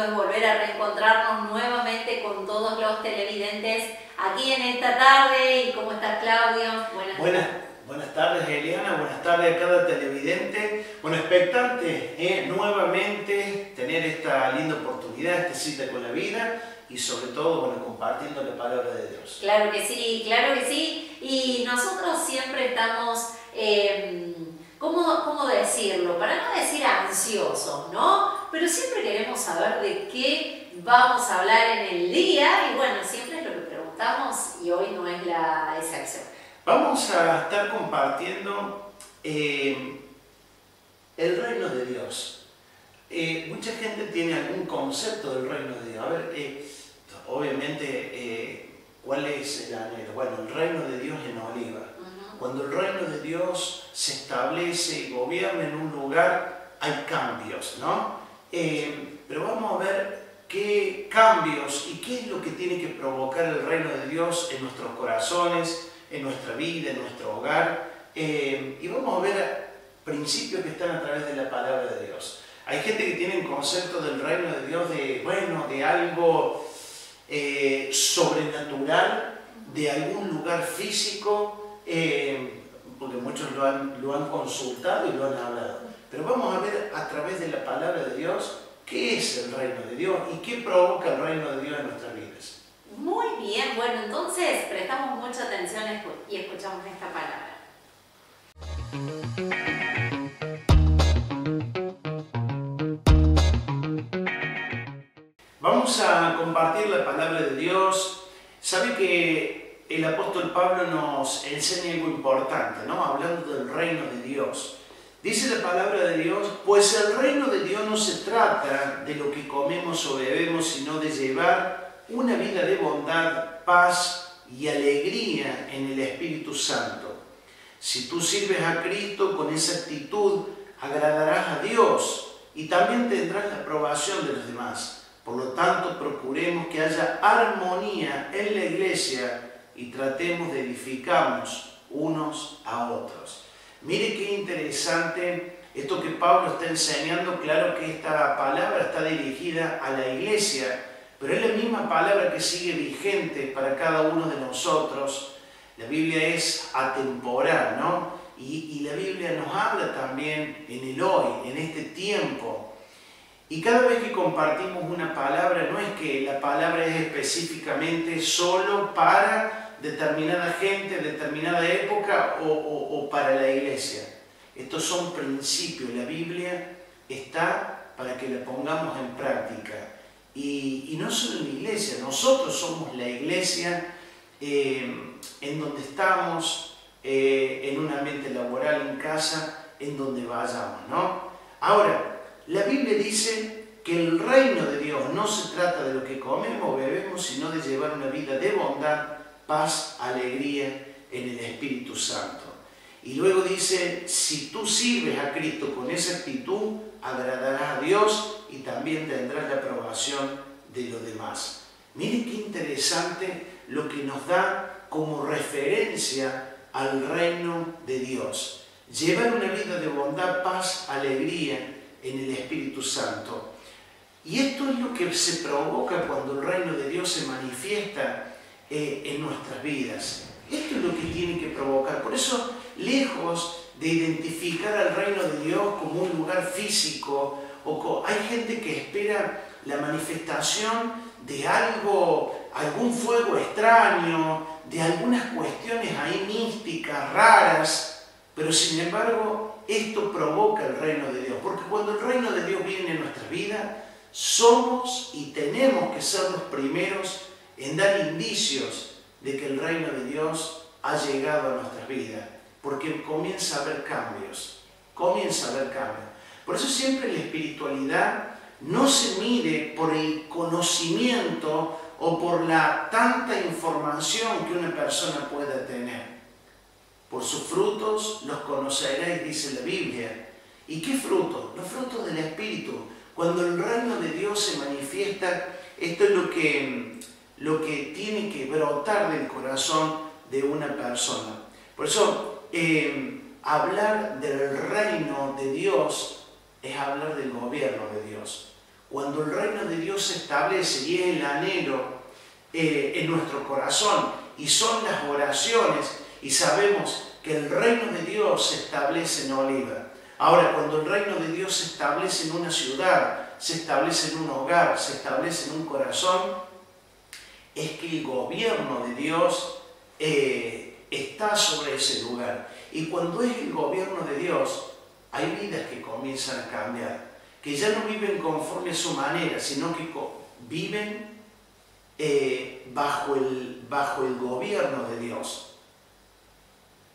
es volver a reencontrarnos nuevamente con todos los televidentes aquí en esta tarde. ¿Y cómo estás, Claudio? Buenas tardes, Eliana, buenas tardes a cada televidente. Bueno, expectante nuevamente tener esta linda oportunidad, esta cita con la vida y sobre todo, bueno, compartiendo la palabra de Dios. Claro que sí, claro que sí. Y nosotros siempre estamos, ¿cómo decirlo? Para no decir ansiosos, ¿no? Pero siempre queremos saber de qué vamos a hablar en el día y bueno, siempre es lo que preguntamos y hoy no es la excepción. Vamos a estar compartiendo el reino de Dios. Mucha gente tiene algún concepto del reino de Dios. A ver, obviamente, ¿cuál es el anhelo? Bueno, el reino de Dios en Oliva. Cuando el reino de Dios se establece y gobierna en un lugar, hay cambios, ¿no? Pero vamos a ver qué cambios y qué es lo que tiene que provocar el reino de Dios en nuestros corazones, en nuestra vida, en nuestro hogar. Y vamos a ver principios que están a través de la palabra de Dios. Hay gente que tiene un concepto del reino de Dios de algo sobrenatural, de algún lugar físico, porque muchos lo han consultado y lo han hablado. Pero vamos a ver a través de la palabra de Dios qué es el reino de Dios y qué provoca el reino de Dios en nuestras vidas. Muy bien, bueno, entonces prestamos mucha atención y escuchamos esta palabra. Vamos a compartir la palabra de Dios. Sabe que el apóstol Pablo nos enseña algo importante, ¿no? Hablando del reino de Dios. Dice la palabra de Dios, pues el reino de Dios no se trata de lo que comemos o bebemos, sino de llevar una vida de bondad, paz y alegría en el Espíritu Santo. Si tú sirves a Cristo con esa actitud, agradarás a Dios y también tendrás la aprobación de los demás. Por lo tanto, procuremos que haya armonía en la iglesia y tratemos de edificarnos unos a otros. Mire qué interesante esto que Pablo está enseñando. Claro que esta palabra está dirigida a la iglesia, pero es la misma palabra que sigue vigente para cada uno de nosotros. La Biblia es atemporal, ¿no? Y la Biblia nos habla también en el hoy, en este tiempo. Y cada vez que compartimos una palabra, no es que la palabra es específicamente solo para determinada gente, determinada época o para la iglesia. Estos son principios. La Biblia está para que la pongamos en práctica. Y no solo en la iglesia, nosotros somos la iglesia en donde estamos, en un ambiente laboral, en casa, en donde vayamos, ¿no? Ahora, la Biblia dice que el reino de Dios no se trata de lo que comemos o bebemos, sino de llevar una vida de bondad, paz, alegría en el Espíritu Santo. Y luego dice, si tú sirves a Cristo con esa actitud, agradarás a Dios y también tendrás la aprobación de los demás. Miren qué interesante lo que nos da como referencia al reino de Dios. Llevar una vida de bondad, paz, alegría en el Espíritu Santo. Y esto es lo que se provoca cuando el reino de Dios se manifiesta en nuestras vidas. Esto es lo que tiene que provocar. Por eso, lejos de identificar al reino de Dios como un lugar físico, hay gente que espera la manifestación de algún fuego extraño, de algunas cuestiones ahí místicas, raras, pero sin embargo, esto provoca el reino de Dios. Porque cuando el reino de Dios viene en nuestra vida, somos y tenemos que ser los primeros en dar indicios de que el reino de Dios ha llegado a nuestras vidas, porque comienza a haber cambios, Por eso siempre la espiritualidad no se mide por el conocimiento o por la tanta información que una persona pueda tener. Por sus frutos los conoceréis, dice la Biblia. ¿Y qué frutos? Los frutos del Espíritu. Cuando el reino de Dios se manifiesta, esto es lo que tiene que brotar del corazón de una persona. Por eso, hablar del reino de Dios es hablar del gobierno de Dios. Cuando el reino de Dios se establece y es el anhelo en nuestro corazón y son las oraciones y sabemos que el reino de Dios se establece en Oliva. Ahora, cuando el reino de Dios se establece en una ciudad, se establece en un hogar, se establece en un corazón, es que el gobierno de Dios está sobre ese lugar. Y cuando es el gobierno de Dios, hay vidas que comienzan a cambiar, que ya no viven conforme a su manera, sino que viven bajo el gobierno de Dios.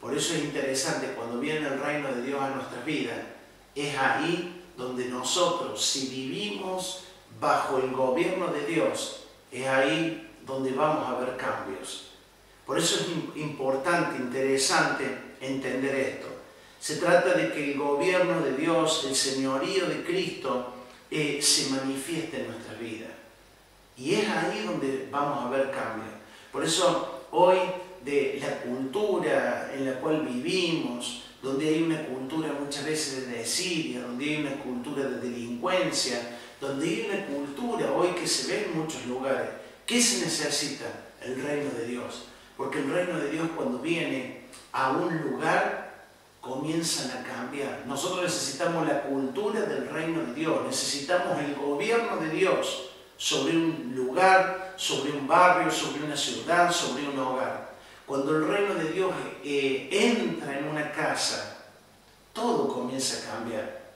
Por eso es interesante, cuando viene el reino de Dios a nuestras vidas, es ahí donde nosotros, si vivimos bajo el gobierno de Dios, es ahí donde vamos a ver cambios. Por eso es importante, interesante entender esto. Se trata de que el gobierno de Dios, el señorío de Cristo, se manifieste en nuestras vidas. Y es ahí donde vamos a ver cambios. Por eso hoy, de la cultura en la cual vivimos, donde hay una cultura muchas veces de desidia, donde hay una cultura de delincuencia, donde hay una cultura hoy que se ve en muchos lugares, ¿qué se necesita? El reino de Dios. Porque el reino de Dios, cuando viene a un lugar, comienzan a cambiar. Nosotros necesitamos la cultura del reino de Dios, necesitamos el gobierno de Dios sobre un lugar, sobre un barrio, sobre una ciudad, sobre un hogar. Cuando el reino de Dios entra en una casa, todo comienza a cambiar.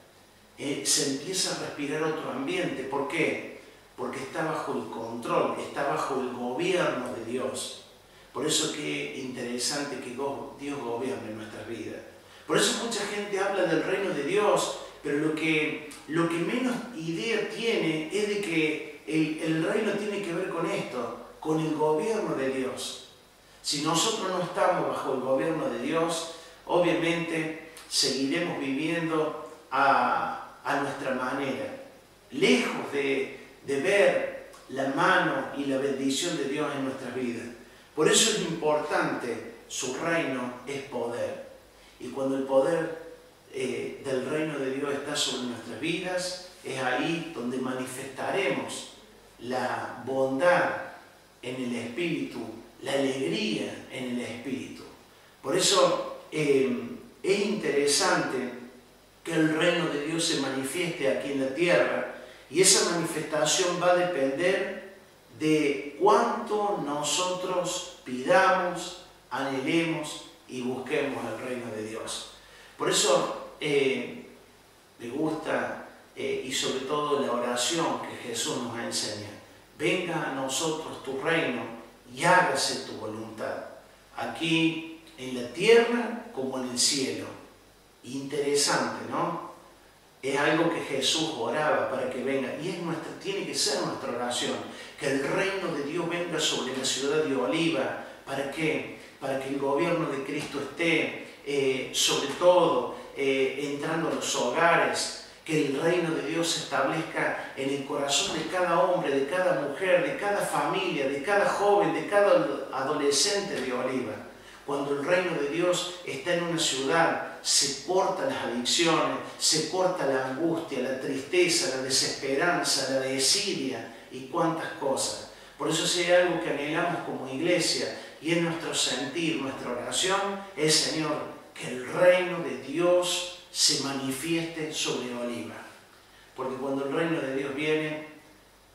Se empieza a respirar otro ambiente. ¿Por qué? Porque está bajo el control, está bajo el gobierno de Dios. Por eso que es interesante que Dios gobierne en nuestras vidas. Por eso mucha gente habla del reino de Dios, pero lo que menos idea tiene es de que el reino tiene que ver con esto, con el gobierno de Dios. Si nosotros no estamos bajo el gobierno de Dios, obviamente seguiremos viviendo a nuestra manera, lejos de ver la mano y la bendición de Dios en nuestras vidas. Por eso es importante, su reino es poder. Y cuando el poder del reino de Dios está sobre nuestras vidas, es ahí donde manifestaremos la bondad en el Espíritu, la alegría en el Espíritu. Por eso es interesante que el reino de Dios se manifieste aquí en la tierra, y esa manifestación va a depender de cuánto nosotros pidamos, anhelemos y busquemos el reino de Dios. Por eso me gusta y sobre todo la oración que Jesús nos enseña. Venga a nosotros tu reino y hágase tu voluntad, aquí en la tierra como en el cielo. Interesante, ¿no? Es algo que Jesús oraba para que venga, y tiene que ser nuestra oración, que el reino de Dios venga sobre la ciudad de Oliva. ¿Para qué? Para que el gobierno de Cristo esté sobre todo entrando a los hogares, que el reino de Dios se establezca en el corazón de cada hombre, de cada mujer, de cada familia, de cada joven, de cada adolescente de Oliva. Cuando el reino de Dios está en una ciudad, se cortan las adicciones, se corta la angustia, la tristeza, la desesperanza, la desidia y cuantas cosas. Por eso si hay algo que anhelamos como iglesia y en nuestro sentir, nuestra oración, es, Señor, que el reino de Dios se manifieste sobre Oliva. Porque cuando el reino de Dios viene,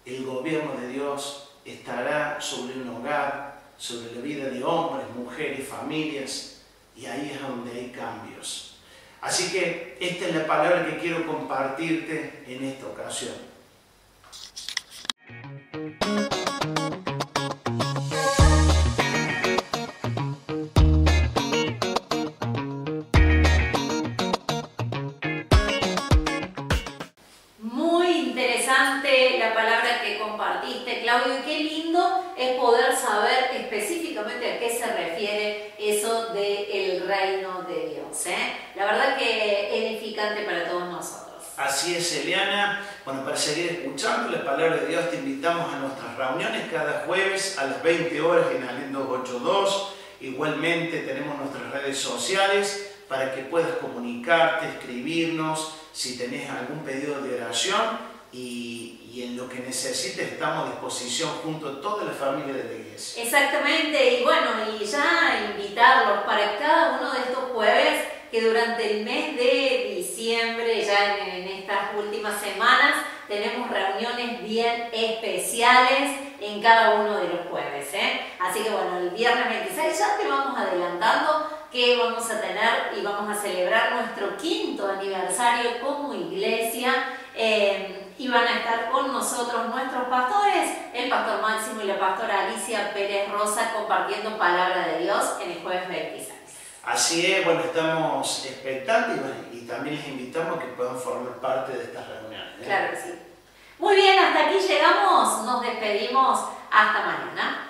el gobierno de Dios estará sobre un hogar, sobre la vida de hombres, mujeres, familias, y ahí es donde hay cambios. Así que esta es la palabra que quiero compartirte en esta ocasión. La palabra que compartiste, Claudio, y qué lindo es poder saber específicamente a qué se refiere eso del reino de Dios, La verdad que edificante para todos nosotros. Así es, Eliana. Bueno, para seguir escuchando la palabra de Dios, te invitamos a nuestras reuniones cada jueves a las 20 horas en Alén 282. Igualmente tenemos nuestras redes sociales para que puedas comunicarte, escribirnos, si tenés algún pedido de oración. y en lo que necesite estamos a disposición junto a toda la familia de la iglesia. Exactamente, y bueno, y ya invitarlos para cada uno de estos jueves, que durante el mes de diciembre, ya en estas últimas semanas, tenemos reuniones bien especiales en cada uno de los jueves, Así que bueno, el viernes 26 ya te vamos adelantando que vamos a tener y vamos a celebrar nuestro 5º aniversario como iglesia. Y van a estar con nosotros nuestros pastores, el pastor Máximo y la pastora Alicia Pérez Rosa, compartiendo palabra de Dios en el jueves 26. Así es, bueno, estamos expectantes y también les invitamos a que puedan formar parte de estas reuniones. Claro que sí. Muy bien, hasta aquí llegamos, nos despedimos, hasta mañana.